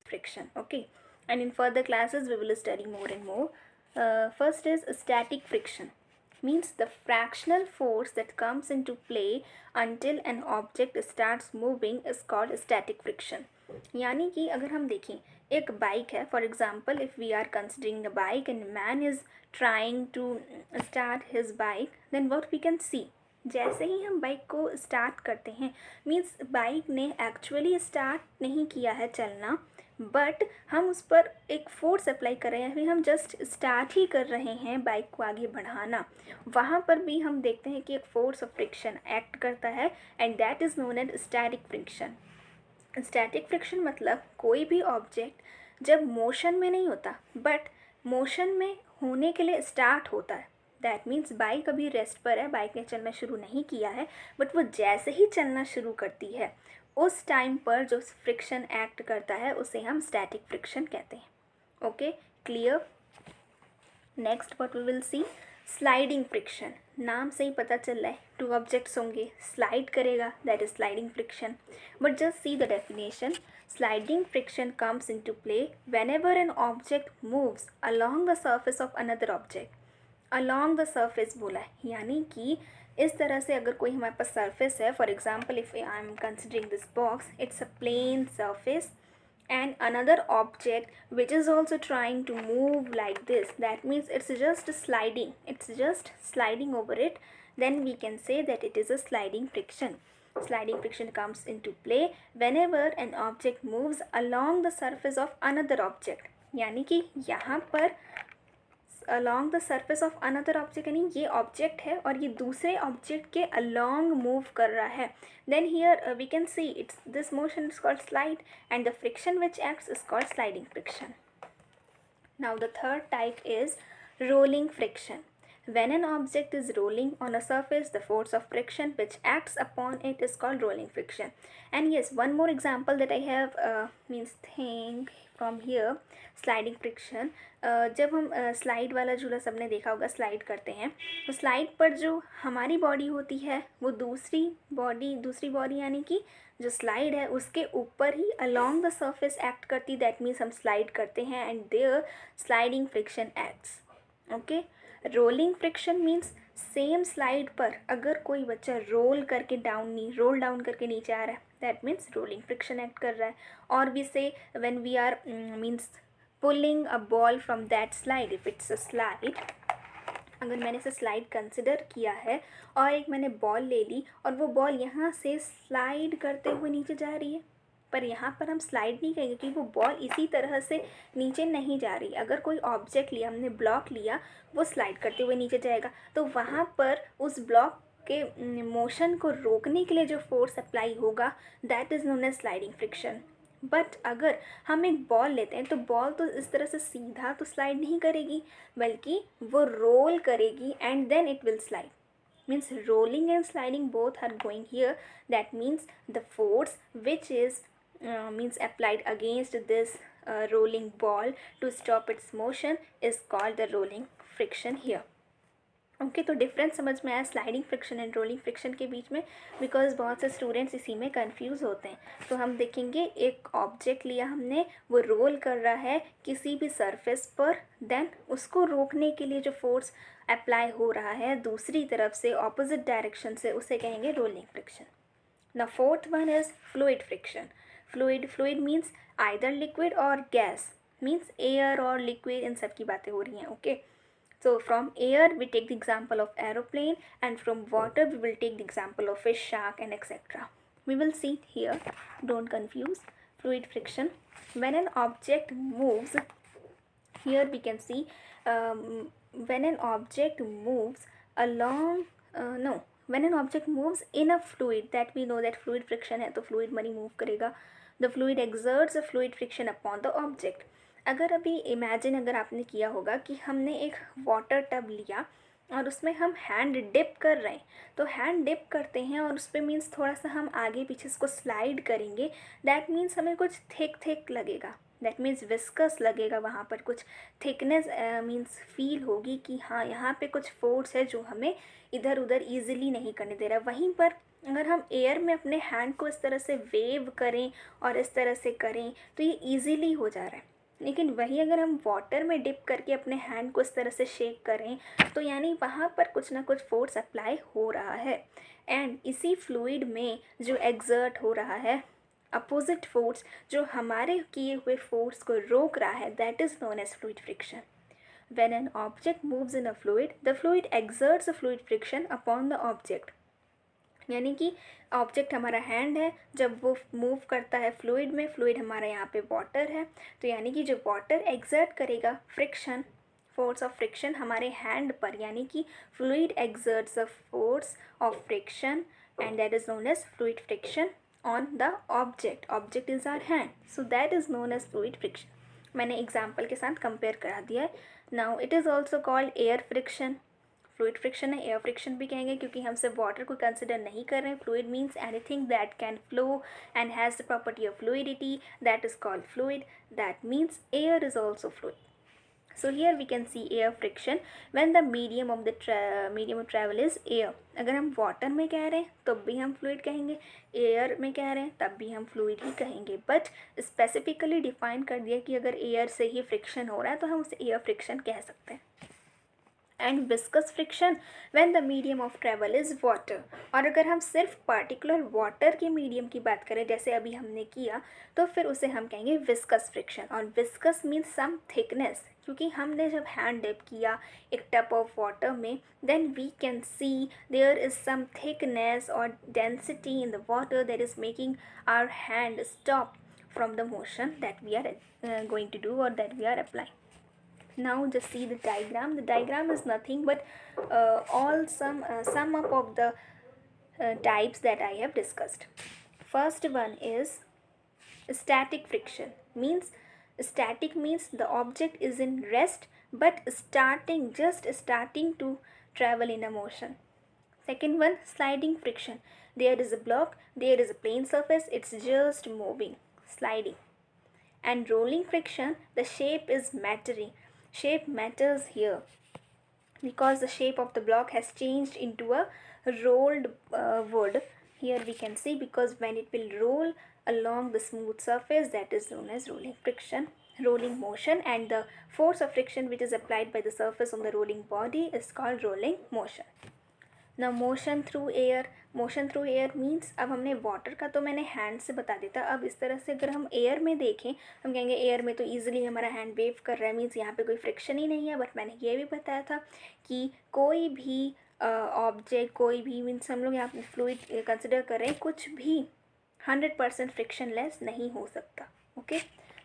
Friction. Okay, and in further classes we will study more and more. First is static friction, means the fractional force that comes into play until an object starts moving is called static friction. यानी कि अगर हम देखें एक bike है, for example if we are considering a bike and man is trying to start his bike, then what we can see, जैसे ही हम बाइक को स्टार्ट करते हैं, मीन्स बाइक ने एक्चुअली स्टार्ट नहीं किया है चलना, बट हम उस पर एक फोर्स अप्लाई कर रहे हैं, फिर हम जस्ट स्टार्ट ही कर रहे हैं बाइक को आगे बढ़ाना, वहाँ पर भी हम देखते हैं कि एक फोर्स ऑफ फ्रिक्शन एक्ट करता है, and that is known as static friction. Static friction मतलब कोई भी ऑब्जेक्ट जब मोशन में नहीं होता बट मोशन में होने के लिए स्टार्ट होता है, दैट मीन्स बाइक अभी रेस्ट पर है, बाइक ने चलना शुरू नहीं किया है, बट वो जैसे ही चलना शुरू करती है उस टाइम पर जो फ्रिक्शन एक्ट करता है उसे हम स्टैटिक फ्रिक्शन कहते हैं. Okay, clear. Next what we will see, sliding friction. नाम से ही पता चल रहा है टू ऑब्जेक्ट्स होंगे, स्लाइड करेगा, that is sliding friction. But just see the definition. Sliding friction comes into play whenever an object moves along the surface of another object. Along the surface बोला है, यानी कि इस तरह से अगर कोई हमारे पास सर्फेस है, for example if I am considering this box, it's a plane surface and another object which is also trying to move like this, that means it's just sliding over it, then we can say that it is a sliding friction. Sliding friction comes into play whenever an object moves along the surface of another object. यानी कि यहाँ पर along the surface of another object यानी ये object है और ये दूसरे ऑब्जेक्ट के along मूव कर रहा है, then here we can see it's this motion is called slide and the friction which acts is called sliding friction. Now the third type is rolling friction. When an object is rolling on a surface, the force of friction which acts upon it is called rolling friction. And yes, one more example that I have means thing from here, sliding friction. जब हम slide वाला झूला सबने देखा होगा, slide करते हैं तो स्लाइड पर जो हमारी बॉडी होती है वो दूसरी बॉडी यानी कि जो स्लाइड है उसके ऊपर ही अलोंग द सरफेस एक्ट करती, दैट मीन्स हम स्लाइड करते हैं and there sliding friction acts. Okay, rolling friction means same slide पर अगर कोई बच्चा रोल डाउन करके नीचे आ रहा है, that means rolling friction act कर रहा है. और भी से when we are means pulling a ball from that slide, if it's a slide, अगर मैंने इसे स्लाइड कंसिडर किया है और एक मैंने बॉल ले ली और वो बॉल यहाँ से स्लाइड करते हुए नीचे जा रही है, पर यहाँ पर हम स्लाइड नहीं कहेंगे क्योंकि वो बॉल इसी तरह से नीचे नहीं जा रही. अगर कोई ऑब्जेक्ट लिया, हमने ब्लॉक लिया, वो स्लाइड करते हुए नीचे जाएगा, तो वहाँ पर उस ब्लॉक के मोशन को रोकने के लिए जो फोर्स अप्लाई होगा that is known as sliding friction. But अगर हम एक बॉल लेते हैं तो बॉल तो इस तरह से सीधा तो स्लाइड नहीं करेगी, बल्कि वो रोल करेगी and then it will slide. Means rolling and sliding both are going here, that means the force which is means applied against this rolling ball to stop its motion is called the rolling friction here. Okay, तो difference समझ में आया sliding friction and rolling friction के बीच में, because बहुत से students इसी में कंफ्यूज होते हैं. तो हम देखेंगे एक ऑब्जेक्ट लिया हमने, वो रोल कर रहा है किसी भी सरफेस पर, देन उसको रोकने के लिए जो फोर्स अप्लाई हो रहा है दूसरी तरफ से ऑपोजिट डायरेक्शन से, उसे कहेंगे rolling friction. The fourth one is fluid friction. Fluid means either liquid और गैस, मीन्स एयर और लिक्विड, इन सब की बातें हो रही हैं. Okay, so from air we take the example of aeroplane and from water we will take the example of fish, shark and etc. We will see here, don't confuse. Fluid friction, when an object moves, here we can see when an object moves along no when an object moves in a fluid, that we know that fluid friction है तो fluid money move करेगा. The fluid exerts a fluid friction upon the object. अगर अभी imagine अगर आपने किया होगा कि हमने एक वाटर टब लिया और उसमें हम हैंड डिप कर रहे हैं, तो हैंड डिप करते हैं और उस पर मीन्स थोड़ा सा हम आगे पीछे इसको स्लाइड करेंगे, दैट मीन्स हमें कुछ थिक लगेगा, दैट मीन्स विस्कस लगेगा, वहाँ पर कुछ थिकनेस मीन्स फील होगी कि हाँ यहाँ पे कुछ फोर्स है जो हमें इधर उधर ईजिली नहीं करने दे रहा. वहीं पर अगर हम एयर में अपने हैंड को इस तरह से वेव करें और इस तरह से करें तो ये ईजीली हो जा रहा है, लेकिन वही अगर हम वाटर में डिप करके अपने हैंड को इस तरह से शेक करें तो यानी वहाँ पर कुछ ना कुछ फोर्स अप्लाई हो रहा है। एंड इसी फ्लूइड में जो एग्जर्ट हो रहा है अपोजिट फोर्स, जो हमारे किए हुए फोर्स को रोक रहा है, that is known as fluid friction. When an object moves in a fluid, the fluid exerts a fluid friction upon the object। यानी कि ऑब्जेक्ट हमारा हैंड है, जब वो मूव करता है फ्लूइड में, फ्लूइड हमारा यहाँ पे वाटर है, तो यानी कि जो वाटर एग्जर्ट करेगा फ्रिक्शन, फोर्स ऑफ फ्रिक्शन हमारे हैंड पर, यानी कि fluid exerts a force of friction and that is known as fluid friction on the object. Object is our hand, so that is known as fluid friction. मैंने example के साथ compare करा दिया है। Now it is also called air friction. Fluid friction है, air friction भी कहेंगे क्योंकि हम सिर्फ वाटर को कंसिडर नहीं कर रहे हैं। Fluid means anything that can flow and has the property of fluidity, that is called fluid. That means air is also fluid. So here we can see air friction when the medium of travel is air। अगर हम water में कह रहे हैं तब भी हम fluid कहेंगे, air में कह रहे हैं तब भी हम fluid ही कहेंगे, but specifically define कर दिया कि अगर air से ही friction हो रहा है तो हम उसे air friction कह सकते हैं। And viscous friction when the medium of travel is water. और अगर हम सिर्फ पर्टिकुलर वाटर के मीडियम की बात करें जैसे अभी हमने किया, तो फिर उसे हम कहेंगे विस्कस फ्रिक्शन। और विस्कस मीन्स सम थिकनेस, क्योंकि हमने जब हैंड डिप किया एक टप ऑफ वाटर में, then we can see there is some thickness और density in the water that is making our hand stop from the motion that we are going to do or that we are applying. Now just see the diagram. The diagram is nothing but all sum up of the types that I have discussed. First one is static friction. Means static means the object is in rest but just starting to travel in a motion. Second one, sliding friction. There is a block, there is a plane surface, it's just moving, sliding. And rolling friction, the shape is mattering. Shape matters here because the shape of the block has changed into a rolled wood. Here we can see, because when it will roll along the smooth surface, that is known as rolling friction, rolling motion, and the force of friction which is applied by the surface on the rolling body is called rolling motion. ना motion through air, motion through air means, अब हमने water का तो मैंने hand से बता देता, अब इस तरह से अगर हम एयर में देखें, हम कहेंगे एयर में तो ईजिली हमारा हैंड वेव कर रहा है, मीन्स यहाँ पे कोई फ्रिक्शन ही नहीं है। बट मैंने ये भी बताया था कि कोई भी ऑब्जेक्ट, कोई भी मीन्स हम लोग यहाँ पे फ्लूइड कंसिडर कर रहे हैं, कुछ भी 100% फ्रिक्शन लेस नहीं हो सकता। ओके,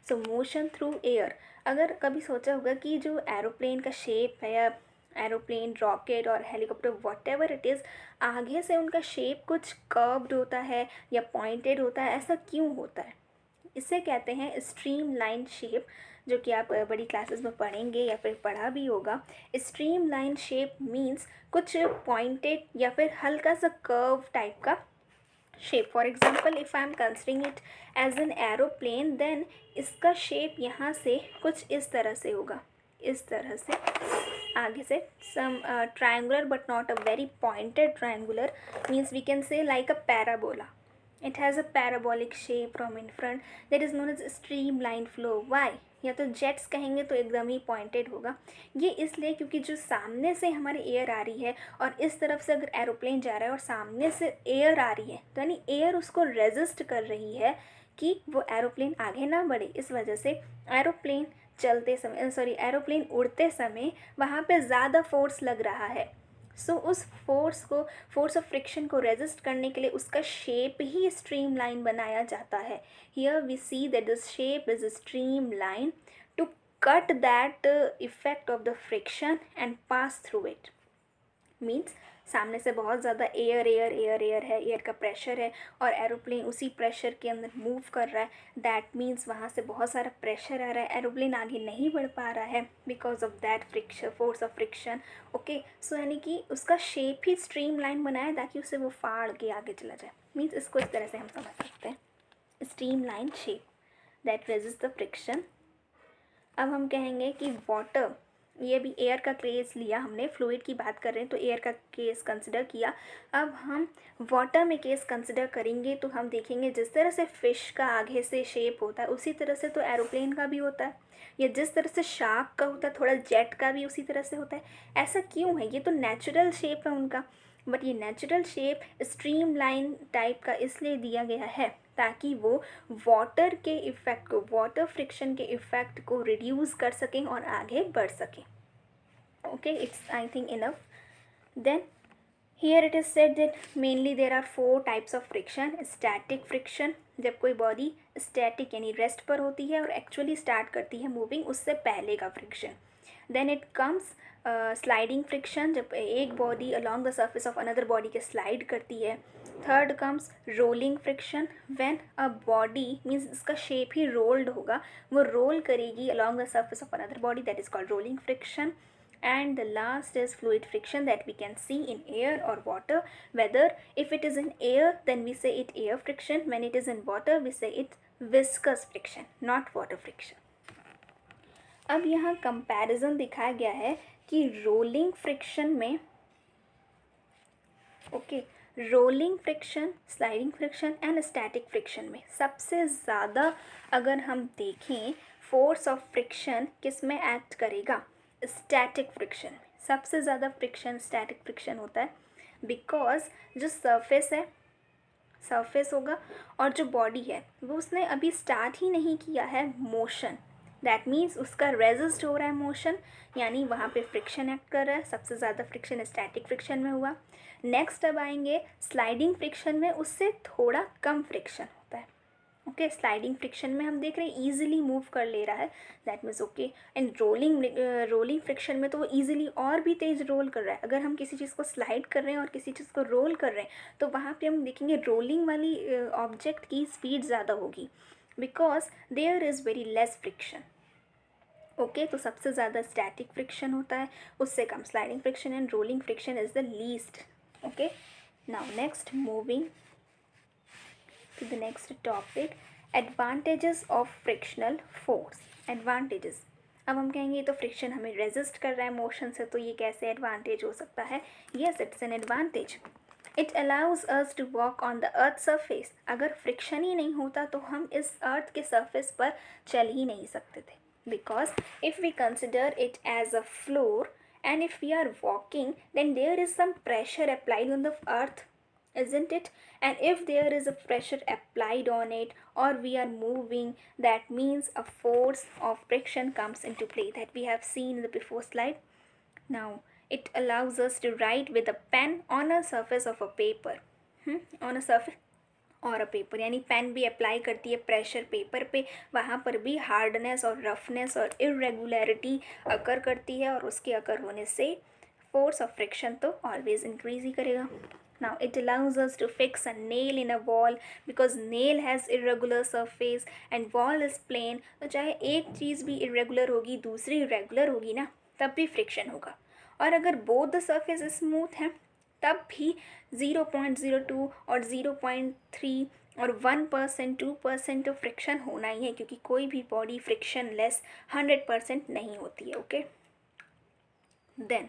सो मोशन थ्रू एयर। अगर कभी सोचा होगा कि जो एरोप्लेन का शेप है, या एरोप्लेन, रॉकेट और helicopter, what ever it is, आगे से उनका शेप कुछ कर्व्ड होता है या पॉइंटेड होता है, ऐसा क्यों होता है? इसे कहते हैं स्ट्रीम लाइन शेप, जो कि आप बड़ी क्लासेस में पढ़ेंगे या फिर पढ़ा भी होगा। स्ट्रीम लाइन शेप मीन्स कुछ पॉइंटेड या फिर हल्का सा कर्व टाइप का shape. For example if I am considering it as an aeroplane, then इसका शेप यहाँ से कुछ इस तरह से होगा, इस तरह से आगे से some triangular but not a very pointed triangular, means we can say like a parabola. It has a parabolic shape from in front, that is known as streamline flow. Why? या तो जेट्स कहेंगे तो एकदम ही pointed होगा। ये इसलिए क्योंकि जो सामने से हमारी एयर आ रही है और इस तरफ से अगर एरोप्लेन जा रहा है और सामने से एयर आ रही है, तो यानी एयर उसको रेजिस्ट कर रही है कि वो एरोप्लेन आगे ना बढ़े। इस वजह से एरोप्लेन चलते समय, एरोप्लेन उड़ते समय वहाँ पे ज़्यादा फोर्स लग रहा है। सो उस फोर्स ऑफ फ्रिक्शन को रेजिस्ट करने के लिए उसका शेप ही स्ट्रीम लाइन बनाया जाता है। Here we see that the shape is streamline to cut that effect of the friction and pass through it. Means सामने से बहुत ज़्यादा एयर है, एयर का प्रेशर है और एरोप्लेन उसी प्रेशर के अंदर मूव कर रहा है। दैट मीन्स वहाँ से बहुत सारा प्रेशर आ रहा है, एरोप्लेन आगे नहीं बढ़ पा रहा है because of that friction, force of friction. Okay, so यानी कि उसका शेप ही स्ट्रीम लाइन बनाया ताकि उसे वो फाड़ के आगे चला जाए। मीन्स इसको इस तरह से हम समझ सकते हैं, stream line shape that resist the friction. अब हम कहेंगे कि वाटर, ये भी एयर का केस लिया हमने, फ्लूइड की बात कर रहे हैं तो एयर का केस कंसिडर किया। अब हम वाटर में केस कंसिडर करेंगे तो हम देखेंगे जिस तरह से फ़िश का आगे से शेप होता है उसी तरह से तो एरोप्लेन का भी होता है, या जिस तरह से शार्क का होता है थोड़ा जेट का भी उसी तरह से होता है। ऐसा क्यों है? ये तो नेचुरल शेप है उनका, बट ये natural shape stream line type का इसलिए दिया गया है ताकि वो वाटर के इफ़ेक्ट को, वाटर फ्रिक्शन के इफ़ेक्ट को रिड्यूस कर सकें और आगे बढ़ सकें। Okay, it's I think enough. Then here it is said that mainly there are 4 types of friction. Static friction, जब कोई बॉडी स्टैटिक यानी रेस्ट पर होती है और एक्चुअली स्टार्ट करती है मूविंग, उससे पहले का friction. Then it comes sliding friction, जब एक body along the surface of another body के स्लाइड करती है। Third comes rolling friction, when a body means इसका शेप ही रोल्ड होगा, वो रोल करेगी along the surface of another body, that is called rolling friction. And the last is fluid friction that we can see in air or water. Whether if it is in air then we say it air friction, when it is in water we say it viscous friction, not water friction. अब यहाँ comparison दिखाया गया है कि rolling friction में, okay, rolling friction, sliding friction and static friction में सबसे ज़्यादा अगर हम देखें फोर्स ऑफ फ्रिक्शन किस में एक्ट करेगा? स्टैटिक फ्रिक्शन में सबसे ज़्यादा फ्रिक्शन स्टैटिक फ्रिक्शन होता है, बिकॉज जो सरफेस है, सरफेस होगा और जो बॉडी है वो उसने अभी स्टार्ट ही नहीं किया है मोशन, दैट मीन्स उसका रेजिस्ट हो रहा है मोशन, यानी वहाँ पे फ्रिक्शन एक्ट कर रहा है। सबसे ज़्यादा फ्रिक्शन स्टैटिक फ्रिक्शन में हुआ। नेक्स्ट अब आएंगे स्लाइडिंग फ्रिक्शन में, उससे थोड़ा कम फ्रिक्शन होता है। ओके, स्लाइडिंग फ्रिक्शन में हम देख रहे हैं ईजिली मूव कर ले रहा है, that means okay. And rolling friction में तो वो ईजिली और भी तेज़ रोल कर रहा है। अगर हम किसी चीज़ को स्लाइड कर रहे हैं और किसी चीज़ को रोल कर रहे हैं तो वहाँ पे हम देखेंगे रोलिंग वाली ऑब्जेक्ट की स्पीड ज़्यादा होगी, because there is very less friction. Okay, तो सबसे ज़्यादा स्टैटिक फ्रिक्शन होता है, उससे कम sliding friction, and rolling friction is the least. Okay, now next moving to the next topic, advantages of frictional force. Advantages, अब हम कहेंगे तो फ्रिक्शन हमें रेजिस्ट कर रहा है मोशन से, तो ये कैसे एडवांटेज हो सकता है? Yes, it's an advantage. It allows us to walk on the earth surface. अगर फ्रिक्शन ही नहीं होता तो हम इस अर्थ के सरफेस पर चल ही नहीं सकते थे, because if we consider it as a floor and if we are walking then there is some pressure applied on the earth, isn't it? And if there is a pressure applied on it or we are moving, that means a force of friction comes into play, that we have seen in the before slide. Now it allows us to write with a pen on a surface of a paper, on a surface और a paper, यानी pen भी apply करती है pressure paper पे, वहाँ पर भी hardness और रफनेस और इरेगुलरिटी अकर करती है, और उसके अकर होने से फोर्स ऑफ फ्रिक्शन तो ऑलवेज इंक्रीज ही करेगा। Now it allows us to fix a nail in a wall because nail has irregular surface and wall is plain. तो चाहे एक चीज़ भी irregular होगी दूसरी irregular होगी ना, तब भी फ्रिक्शन होगा। और अगर both the surface स्मूथ हैं तब भी 0.02 और 0.3 और 1% 2% तो फ्रिक्शन होना ही है, क्योंकि कोई भी बॉडी फ्रिक्शन लेस 100% नहीं होती है। Okay, then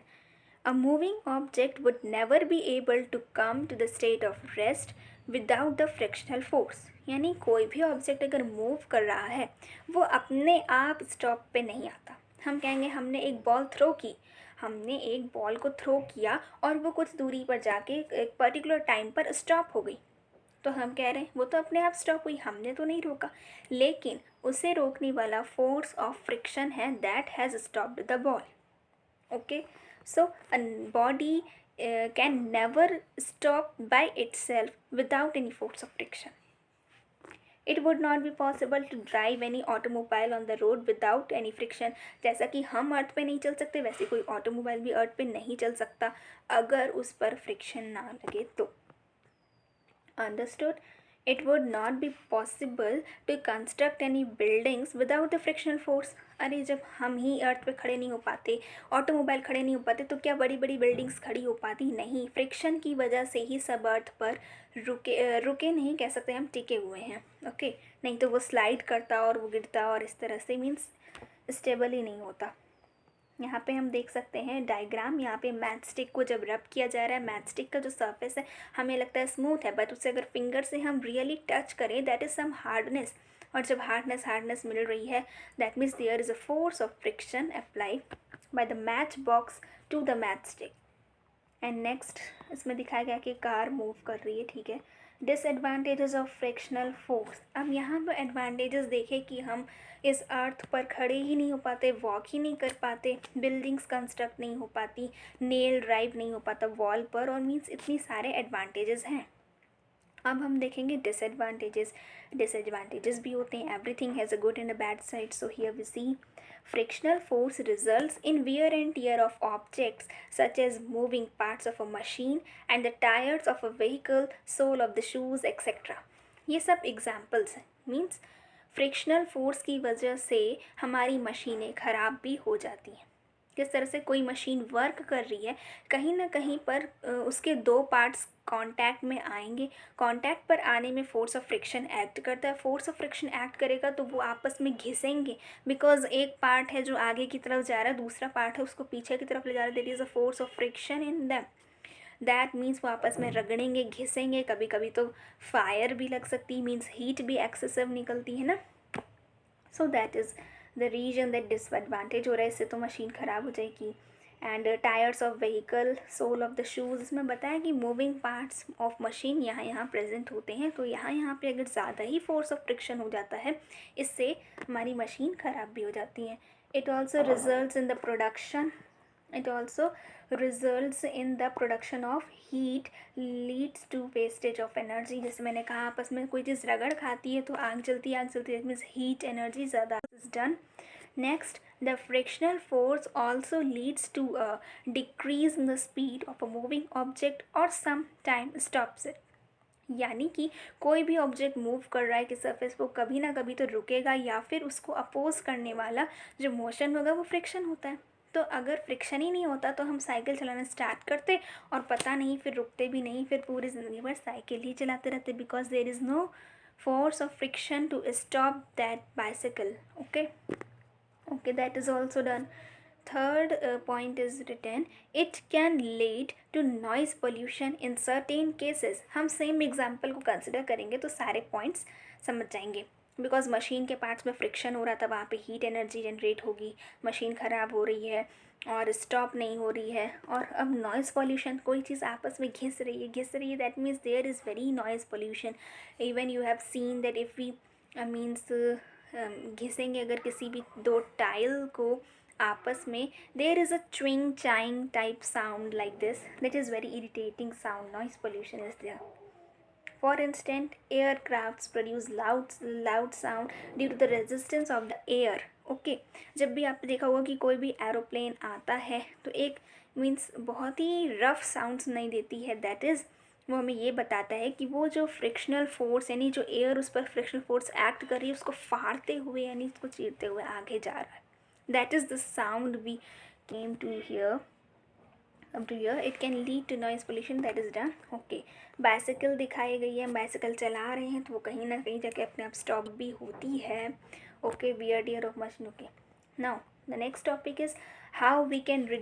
a moving object would never be able to come to the state of rest without the frictional force. यानी कोई भी ऑब्जेक्ट अगर मूव कर रहा है वो अपने आप स्टॉप पे नहीं आता। हम कहेंगे हमने एक बॉल थ्रो की, हमने एक बॉल को थ्रो किया और वो कुछ दूरी पर जाके एक पर्टिकुलर टाइम पर स्टॉप हो गई, तो हम कह रहे हैं वो तो अपने आप स्टॉप हुई, हमने तो नहीं रोका। लेकिन उसे रोकने वाला फोर्स ऑफ फ्रिक्शन है, that has stopped the ball. Okay, so a body can never stop by itself without any force of friction. It would not be possible to drive any automobile on the road without any friction. जैसा कि हम अर्थ पे नहीं चल सकते वैसे कोई automobile भी अर्थ पे नहीं चल सकता अगर उस पर फ्रिक्शन ना लगे तो। Understood? It would not be possible to construct any buildings without the frictional force. अरे जब हम ही अर्थ पे खड़े नहीं हो पाते, ऑटोमोबाइल खड़े नहीं हो पाते, तो क्या बड़ी बड़ी बिल्डिंग्स खड़ी हो पाती? नहीं, फ्रिक्शन की वजह से ही सब अर्थ पर रुके नहीं कह सकते, हम टिके हुए हैं। ओके, नहीं तो वो स्लाइड करता और वो गिरता और इस तरह से मीन्स स्टेबल ही नहीं होता। यहाँ पे हम देख सकते हैं डायग्राम, यहाँ पे मैच स्टिक को जब रब किया जा रहा है, मैच स्टिक का जो सरफेस है हमें लगता है स्मूथ है, बट उसे अगर फिंगर से हम रियली टच करें दैट इज़ सम हार्डनेस, और जब हार्डनेस मिल रही है that means there is a force of friction applied by the match box to the match stick. And next इसमें दिखाया गया कि कार मूव कर रही है, ठीक है। डिसएडवांटेजेस ऑफ फ्रिक्शनल फोर्स, अब यहाँ पर एडवांटेजेस देखें कि हम इस अर्थ पर खड़े ही नहीं हो पाते, वॉक ही नहीं कर पाते, बिल्डिंग्स कंस्ट्रक्ट नहीं हो पाती, नेल ड्राइव नहीं हो पाता वॉल पर, और मीन्स इतनी सारे एडवांटेजेस हैं। अब हम देखेंगे डिसएडवांटेजेस भी होते हैं, everything has a good and a bad side, so here we see frictional force results in wear and tear of objects such as moving parts of a machine and the tires of a vehicle, sole of the shoes, etc. ये सब examples हैं, means frictional force की वजह से हमारी मशीनें ख़राब भी हो जाती हैं। किस तरह से कोई मशीन वर्क कर रही है, कहीं ना कहीं पर उसके दो पार्ट्स कांटेक्ट में आएंगे, कांटेक्ट पर आने में फोर्स ऑफ फ्रिक्शन एक्ट करता है, फोर्स ऑफ फ्रिक्शन एक्ट करेगा तो वो आपस में घिसेंगे, बिकॉज एक पार्ट है जो आगे की तरफ जा रहा है, दूसरा पार्ट है उसको पीछे की तरफ ले जा रहा है, that is a force of friction in them, that means वो आपस में रगड़ेंगे, घिसेंगे, कभी कभी तो फायर भी लग सकती, मीन्स हीट भी एक्सेसिव निकलती है ना। So that is the reason that disadvantage हो रहा है, इससे तो मशीन ख़राब हो जाएगी। And tyres of vehicle, sole of the shoes, इसमें बताया कि मूविंग पार्ट्स ऑफ मशीन यहाँ प्रेजेंट होते हैं, तो यहाँ पे अगर ज़्यादा ही फोर्स ऑफ फ्रिक्शन हो जाता है इससे हमारी मशीन ख़राब भी हो जाती है। It also results in the production, it also results in the production of heat, leads to wastage of energy, जैसे मैंने कहा आपस में कोई चीज़ रगड़ खाती है तो आग जलती दैट मीन्स हीट एनर्जी ज़्यादा is done. Next, the frictional force also leads to a decrease in the speed of a moving object or sometimes stops it, यानी कि कोई भी ऑब्जेक्ट मूव कर रहा है कि सरफेस वो कभी ना कभी तो रुकेगा, या फिर उसको अपोज करने वाला जो मोशन होगा वो फ्रिक्शन होता है। तो अगर फ्रिक्शन ही नहीं होता तो हम साइकिल चलाना स्टार्ट करते और पता नहीं फिर रुकते भी नहीं, फिर पूरी ज़िंदगी भर साइकिल ही चलाते रहते, because there is no force of friction to stop that bicycle. Okay, that is also done. Third point is written, it can lead to noise pollution in certain cases. हम सेम एग्जाम्पल को consider करेंगे तो सारे points समझ जाएंगे, because machine के parts में friction हो रहा था, वहाँ पे हीट एनर्जी जनरेट होगी, मशीन ख़राब हो रही है और स्टॉप नहीं हो रही है। और अब नॉइज़ पॉल्यूशन, कोई चीज़ आपस में घिस रही है, that means there is very noise pollution. Even you have seen that if we means घिसेंगे अगर किसी भी दो टाइल को आपस में, देयर इज़ अ च्विंग चाइंग type sound like this, that is very irritating sound, noise pollution is there. For instance, aircrafts produce loud sound due to the resistance of the air. Okay, जब भी आपने देखा होगा कि कोई भी एरोप्लेन आता है तो एक मीन्स बहुत ही रफ साउंड सुनाई देती है, दैट इज़ वो हमें ये बताता है कि वो जो फ्रिक्शनल फोर्स यानी जो एयर उस पर फ्रिक्शनल फोर्स एक्ट कर रही है उसको फाड़ते हुए यानी उसको चीरते हुए आगे जा रहा है, that is the sound we came to hear. अब to hear it can lead to noise pollution, that is done. Okay, bicycle दिखाई गई है, बाइसिकल चला रहे हैं तो वो कहीं ना कहीं जाके अपने आप स्टॉप भी होती है। Okay, wear tear of machine. Okay, now the next topic is how we can